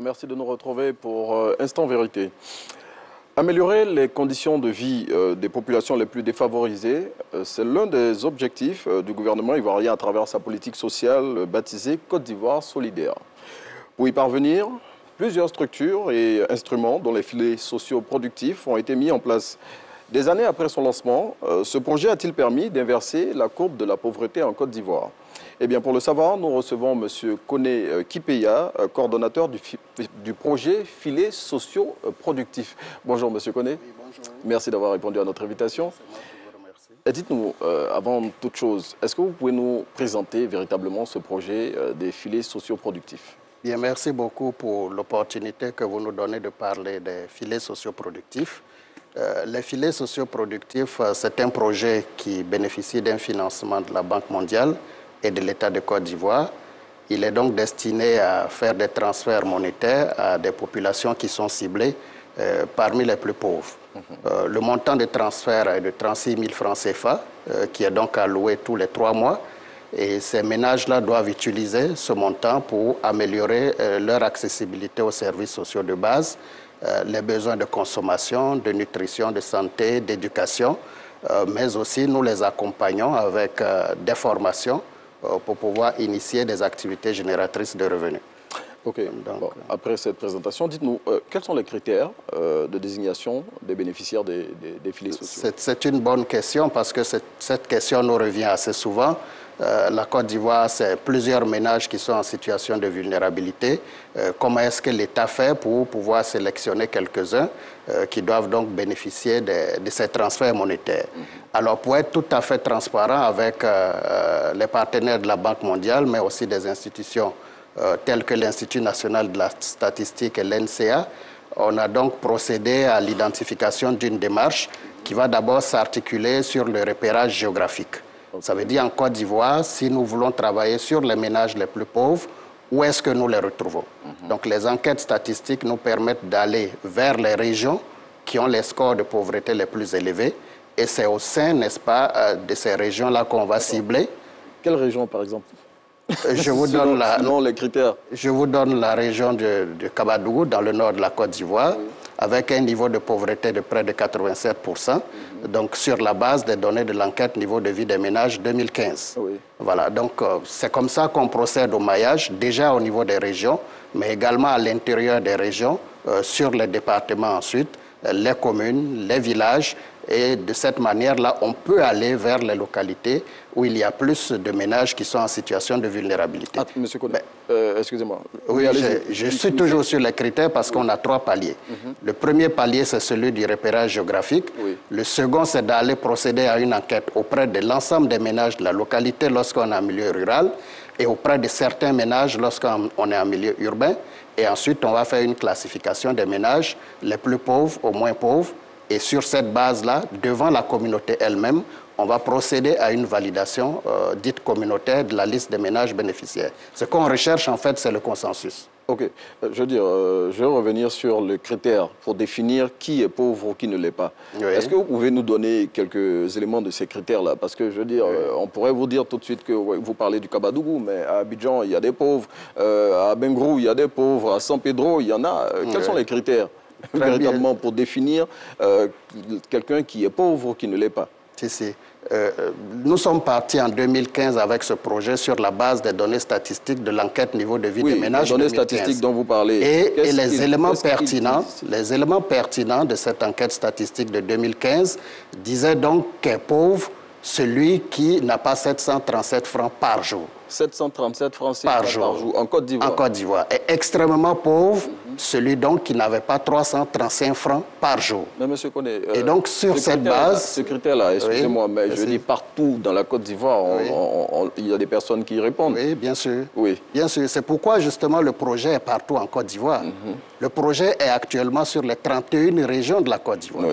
merci de nous retrouver pour Instant Vérité. Améliorer les conditions de vie des populations les plus défavorisées, c'est l'un des objectifs du gouvernement ivoirien à travers sa politique sociale baptisée Côte d'Ivoire solidaire. Pour y parvenir, plusieurs structures et instruments dont les filets sociaux productifs ont été mis en place. Des années après son lancement, ce projet a-t-il permis d'inverser la courbe de la pauvreté en Côte d'Ivoire? Eh bien, pour le savoir, nous recevons M. Koné Kipeya, coordonnateur du projet Filets sociaux productifs. Bonjour, M. Koné. Oui, bonjour. Merci d'avoir répondu à notre invitation. C'est moi qui vous remercie. Et dites-nous, avant toute chose, est-ce que vous pouvez nous présenter véritablement ce projet des filets sociaux productifs? Bien, merci beaucoup pour l'opportunité que vous nous donnez de parler des filets sociaux productifs. Les filets sociaux productifs, c'est un projet qui bénéficie d'un financement de la Banque mondiale et de l'État de Côte d'Ivoire. Il est donc destiné à faire des transferts monétaires à des populations qui sont ciblées parmi les plus pauvres. Le montant des transferts est de 36 000 francs CFA, qui est donc alloué tous les 3 mois. Et ces ménages-là doivent utiliser ce montant pour améliorer leur accessibilité aux services sociaux de base, les besoins de consommation, de nutrition, de santé, d'éducation, mais aussi nous les accompagnons avec des formations pour pouvoir initier des activités génératrices de revenus. Ok. Bon, après cette présentation, dites-nous, quels sont les critères de désignation des bénéficiaires des filets sociaux? C'est une bonne question parce que cette question nous revient assez souvent. La Côte d'Ivoire, c'est plusieurs ménages qui sont en situation de vulnérabilité. Comment est-ce que l'État fait pour pouvoir sélectionner quelques-uns qui doivent donc bénéficier de ces transferts monétaires? Alors, pour être tout à fait transparent avec les partenaires de la Banque mondiale, mais aussi des institutions telles que l'Institut national de la statistique et l'NCA, on a donc procédé à l'identification d'une démarche qui va d'abord s'articuler sur le repérage géographique. Ça veut dire en Côte d'Ivoire, si nous voulons travailler sur les ménages les plus pauvres, où est-ce que nous les retrouvons? Donc les enquêtes statistiques nous permettent d'aller vers les régions qui ont les scores de pauvreté les plus élevés. Et c'est au sein, n'est-ce pas, de ces régions-là qu'on va cibler. Quelle région, par exemple? Je vous donne les critères. Je vous donne la région de Kabadougou, dans le nord de la Côte d'Ivoire, avec un niveau de pauvreté de près de 87%, donc sur la base des données de l'enquête niveau de vie des ménages 2015. Voilà, donc c'est comme ça qu'on procède au maillage, déjà au niveau des régions, mais également à l'intérieur des régions, sur les départements ensuite, les communes, les villages, et de cette manière-là, on peut aller vers les localités où il y a plus de ménages qui sont en situation de vulnérabilité. Ah, Monsieur Koné, excusez-moi. Oui, je suis toujours sur les critères parce qu'on a 3 paliers. Le premier palier, c'est celui du repérage géographique. Le second, c'est d'aller procéder à une enquête auprès de l'ensemble des ménages de la localité lorsqu'on est en milieu rural et auprès de certains ménages lorsqu'on est en milieu urbain. Et ensuite, on va faire une classification des ménages les plus pauvres aux moins pauvres. Et sur cette base-là, devant la communauté elle-même, on va procéder à une validation dite communautaire de la liste des ménages bénéficiaires. Ce qu'on recherche, en fait, c'est le consensus. Ok. Je veux dire, je vais revenir sur le critère pour définir qui est pauvre ou qui ne l'est pas. Est-ce que vous pouvez nous donner quelques éléments de ces critères-là? Parce que, je veux dire, on pourrait vous dire tout de suite que vous parlez du Kabadougou, mais à Abidjan, il y a des pauvres. À Bengrou, il y a des pauvres. À San Pedro, il y en a. Quels sont les critères véritablement pour définir quelqu'un qui est pauvre ou qui ne l'est pas? Nous sommes partis en 2015 avec ce projet sur la base des données statistiques de l'enquête niveau de vie des ménages. Les données statistiques dont vous parlez. Et les éléments pertinents de cette enquête statistique de 2015 disaient donc qu'est pauvre celui qui n'a pas 737 francs par jour. 737 francs par jour en Côte d'Ivoire. En Côte d'Ivoire. Et extrêmement pauvre, celui donc qui n'avait pas 335 francs par jour. Mais monsieur Koné, et donc sur cette base... Ce critère-là, excusez-moi, mais je dis partout dans la Côte d'Ivoire, il y a des personnes qui y répondent. Oui, bien sûr. Bien sûr. C'est pourquoi justement le projet est partout en Côte d'Ivoire. Le projet est actuellement sur les 31 régions de la Côte d'Ivoire.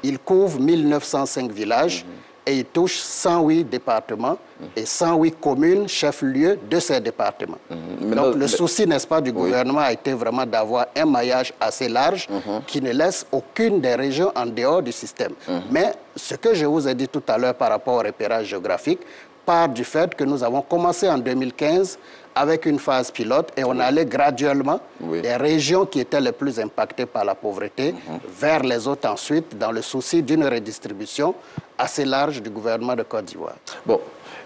Il couvre 1905 villages. Et il touche 108 départements et 108 communes, chefs-lieux de ces départements. Donc le souci, n'est-ce pas, du gouvernement a été vraiment d'avoir un maillage assez large qui ne laisse aucune des régions en dehors du système. Mais ce que je vous ai dit tout à l'heure par rapport au repérage géographique, part du fait que nous avons commencé en 2015 avec une phase pilote et on allait graduellement des régions qui étaient les plus impactées par la pauvreté vers les autres ensuite, dans le souci d'une redistribution assez large du gouvernement de Côte d'Ivoire. Bon,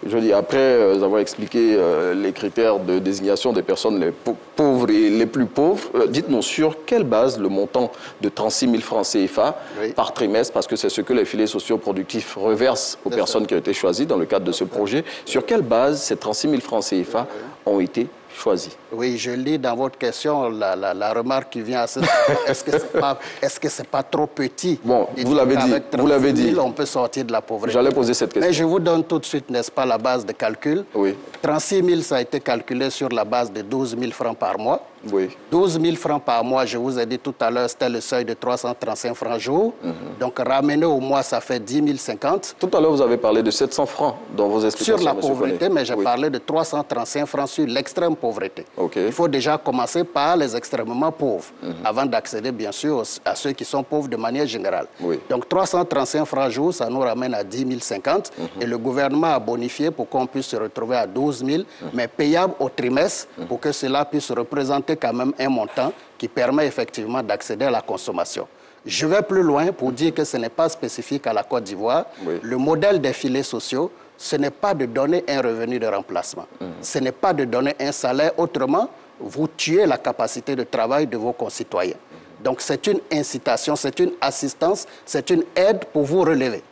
je dis, après avoir expliqué les critères de désignation des personnes les pauvres et les plus pauvres, dites-nous sur quelle base le montant de 36 000 francs CFA par trimestre, parce que c'est ce que les filets socioproductifs reversent aux personnes qui ont été choisies dans le cadre de ce projet, sur quelle base ces 36 000 francs CFA ont été choisis? Oui, je lis dans votre question la remarque qui vient à ce est-ce que c'est pas trop petit? Bon, vous l'avez dit. On peut sortir de la pauvreté. J'allais poser cette question. Mais je vous donne tout de suite, n'est-ce pas, la base de calcul. Oui. 36 000, ça a été calculé sur la base de 12 000 francs par mois. Oui. 12 000 francs par mois, je vous ai dit tout à l'heure, c'était le seuil de 335 francs jour. Donc, ramené au mois, ça fait 10 050. Tout à l'heure, vous avez parlé de 700 francs dans vos explications. Sur la pauvreté, mais j'ai parlé de 335 francs sur l'extrême pauvreté. Il faut déjà commencer par les extrêmement pauvres, avant d'accéder, bien sûr, à ceux qui sont pauvres de manière générale. Donc, 335 francs jour, ça nous ramène à 10 050. Et le gouvernement a bonifié pour qu'on puisse se retrouver à 12 000, mais payable au trimestre, pour que cela puisse représenter quand même un montant qui permet effectivement d'accéder à la consommation. Je vais plus loin pour dire que ce n'est pas spécifique à la Côte d'Ivoire. Le modèle des filets sociaux, ce n'est pas de donner un revenu de remplacement. Ce n'est pas de donner un salaire. Autrement, vous tuez la capacité de travail de vos concitoyens. Donc c'est une incitation, c'est une assistance, c'est une aide pour vous relever.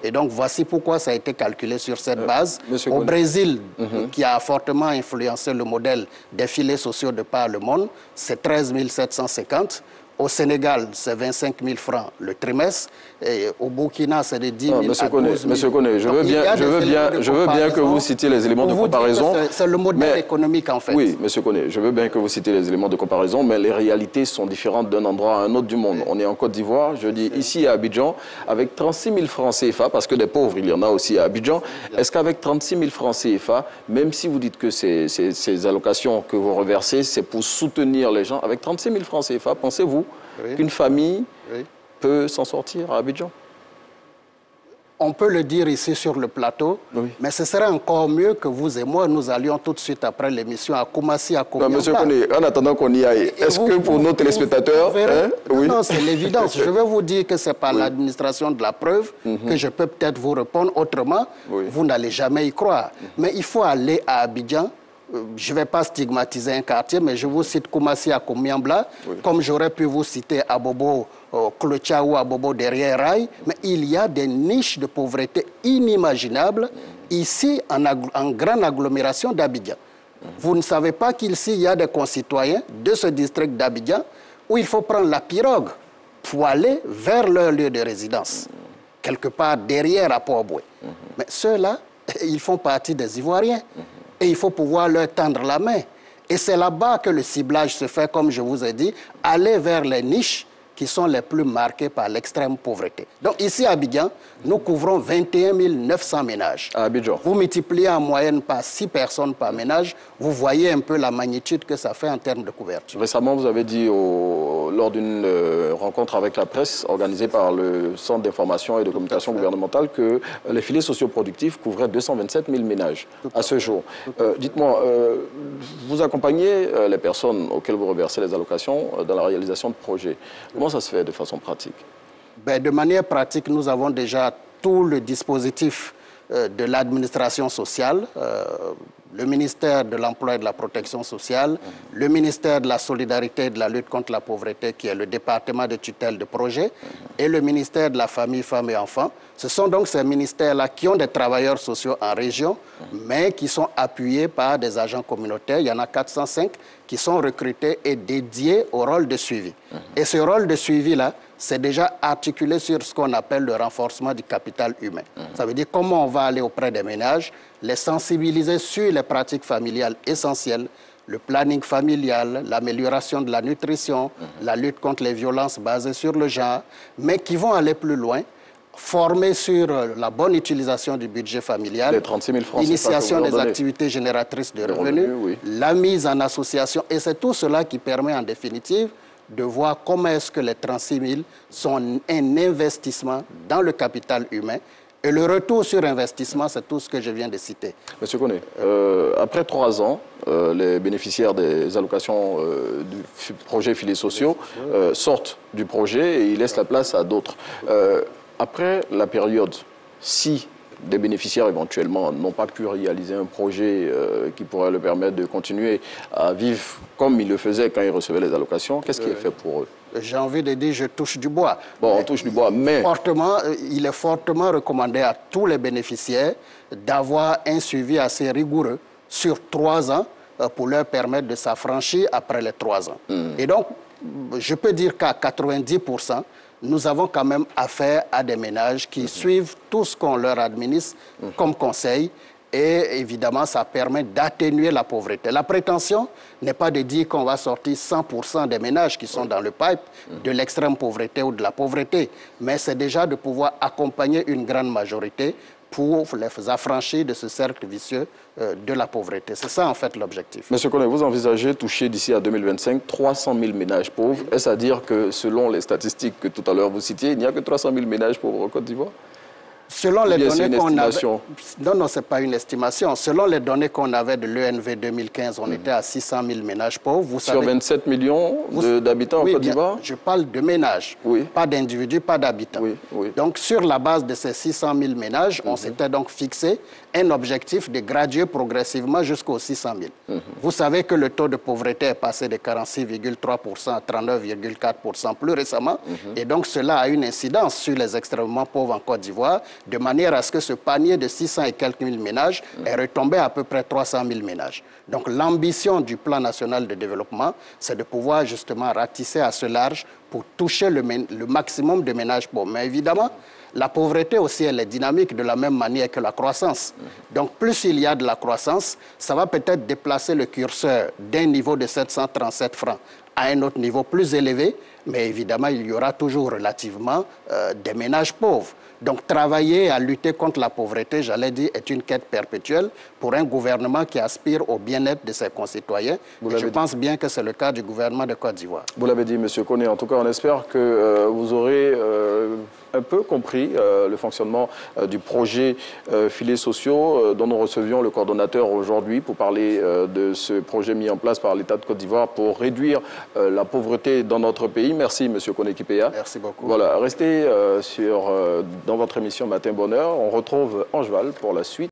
Et donc, voici pourquoi ça a été calculé sur cette base. Au Brésil, qui a fortement influencé le modèle des filets sociaux de par le monde, c'est 13 750. Au Sénégal, c'est 25 000 francs le trimestre. Et au Burkina, c'est de 10 000 à 12 000. Monsieur Koné, je veux bien que vous citiez les éléments de comparaison. C'est le modèle économique, en fait. Oui, monsieur Koné, je veux bien que vous citiez les éléments de comparaison, mais les réalités sont différentes d'un endroit à un autre du monde. On est en Côte d'Ivoire, je dis ici à Abidjan, avec 36 000 francs CFA, parce que des pauvres, il y en a aussi à Abidjan. Est-ce qu'avec 36 000 francs CFA, même si vous dites que ces allocations que vous reversez, c'est pour soutenir les gens, avec 36 000 francs CFA, pensez-vous qu'une famille peut s'en sortir à Abidjan? On peut le dire ici sur le plateau, mais ce serait encore mieux que vous et moi, nous allions tout de suite après l'émission à Koumassi, à Komiamba. Monsieur Koné, en attendant qu'on y aille, est-ce que pour nos téléspectateurs... Non, c'est l'évidence. Je vais vous dire que c'est par l'administration de la preuve que je peux peut-être vous répondre autrement. Vous n'allez jamais y croire. Mais il faut aller à Abidjan. Je ne vais pas stigmatiser un quartier, mais je vous cite Koumassi à Komiambla, comme j'aurais pu vous citer Abobo Clocha ou Abobo derrière Rail, mais il y a des niches de pauvreté inimaginables ici en grande agglomération d'Abidjan. Vous ne savez pas qu'ici, il y a des concitoyens de ce district d'Abidjan où il faut prendre la pirogue pour aller vers leur lieu de résidence, quelque part derrière à Port-Boué. Mais ceux-là, ils font partie des Ivoiriens. Et il faut pouvoir leur tendre la main. Et c'est là-bas que le ciblage se fait, comme je vous ai dit, aller vers les niches qui sont les plus marquées par l'extrême pauvreté. Donc ici à Abidjan, nous couvrons 21 900 ménages. À Abidjan. Vous multipliez en moyenne par 6 personnes par ménage, vous voyez un peu la magnitude que ça fait en termes de couverture. Récemment, vous avez dit lors d'une rencontre avec la presse organisée par le Centre d'information et de communication gouvernementale que les filets socioproductifs couvraient 227 000 ménages à ce jour. Dites-moi, vous accompagnez les personnes auxquelles vous reversez les allocations dans la réalisation de projets. Comment ça se fait de façon pratique? De manière pratique, nous avons déjà tout le dispositif de l'administration sociale, le ministère de l'Emploi et de la Protection sociale, le ministère de la Solidarité et de la lutte contre la pauvreté, qui est le département de tutelle de projet, et le ministère de la Famille, Femmes et Enfants. Ce sont donc ces ministères-là qui ont des travailleurs sociaux en région, mais qui sont appuyés par des agents communautaires. Il y en a 405 qui sont recrutés et dédiés au rôle de suivi. Et ce rôle de suivi-là, c'est déjà articulé sur ce qu'on appelle le renforcement du capital humain. Ça veut dire comment on va aller auprès des ménages, les sensibiliser sur les pratiques familiales essentielles, le planning familial, l'amélioration de la nutrition, la lutte contre les violences basées sur le genre, mais qui vont aller plus loin, former sur la bonne utilisation du budget familial, l'initiation des activités génératrices de revenus, la mise en association, et c'est tout cela qui permet en définitive de voir comment est-ce que les 36 000 sont un investissement dans le capital humain Et le retour sur investissement, c'est tout ce que je viens de citer. Monsieur Koné, après 3 ans, les bénéficiaires des allocations du projet filets sociaux sortent du projet et ils laissent la place à d'autres. Après la période, si des bénéficiaires éventuellement n'ont pas pu réaliser un projet qui pourrait leur permettre de continuer à vivre comme ils le faisaient quand ils recevaient les allocations, qu'est-ce qui est fait pour eux? J'ai envie de dire, je touche du bois. Bon, on touche du bois, mais... Il est fortement recommandé à tous les bénéficiaires d'avoir un suivi assez rigoureux sur 3 ans pour leur permettre de s'affranchir après les 3 ans. Et donc, je peux dire qu'à 90%, nous avons quand même affaire à des ménages qui suivent tout ce qu'on leur administre comme conseil. Et évidemment, ça permet d'atténuer la pauvreté. La prétention n'est pas de dire qu'on va sortir 100% des ménages qui sont dans le pipe de l'extrême pauvreté ou de la pauvreté. Mais c'est déjà de pouvoir accompagner une grande majorité pour les affranchir de ce cercle vicieux de la pauvreté. C'est ça, en fait, l'objectif. Monsieur Koné, vous envisagez toucher d'ici à 2025 300 000 ménages pauvres. Est-ce à dire que, selon les statistiques que tout à l'heure vous citiez, il n'y a que 300 000 ménages pauvres au Côte d'Ivoire? Selon les données qu'on avait... Non, ce n'est pas une estimation. Selon les données qu'on avait de l'ENV 2015, on était à 600 000 ménages pauvres. Vous Sur savez, 27 millions d'habitants en Côte d'Ivoire? Je parle de ménages, pas d'individus, pas d'habitants. Donc, sur la base de ces 600 000 ménages, on s'était donc fixé un objectif de graduer progressivement jusqu'aux 600 000. Vous savez que le taux de pauvreté est passé de 46,3% à 39,4% plus récemment. Et donc, cela a une incidence sur les extrêmement pauvres en Côte d'Ivoire, de manière à ce que ce panier de 600 et quelques mille ménages est retombé à peu près 300 000 ménages. Donc l'ambition du plan national de développement, c'est de pouvoir justement ratisser à ce large pour toucher le maximum de ménages pauvres. Mais évidemment, la pauvreté aussi, elle est dynamique de la même manière que la croissance. Donc plus il y a de la croissance, ça va peut-être déplacer le curseur d'un niveau de 737 francs à un autre niveau plus élevé, mais évidemment, il y aura toujours relativement des ménages pauvres. Donc, travailler à lutter contre la pauvreté, j'allais dire, est une quête perpétuelle pour un gouvernement qui aspire au bien-être de ses concitoyens. Et je pense bien que c'est le cas du gouvernement de Côte d'Ivoire. Vous l'avez dit, M. Koné. En tout cas, on espère que vous aurez un peu compris le fonctionnement du projet filets sociaux dont nous recevions le coordonnateur aujourd'hui pour parler de ce projet mis en place par l'État de Côte d'Ivoire pour réduire la pauvreté dans notre pays. Merci, M. Koné Kipéa. Merci beaucoup. Voilà, restez dans votre émission Matin Bonheur. On retrouve Angeval pour la suite.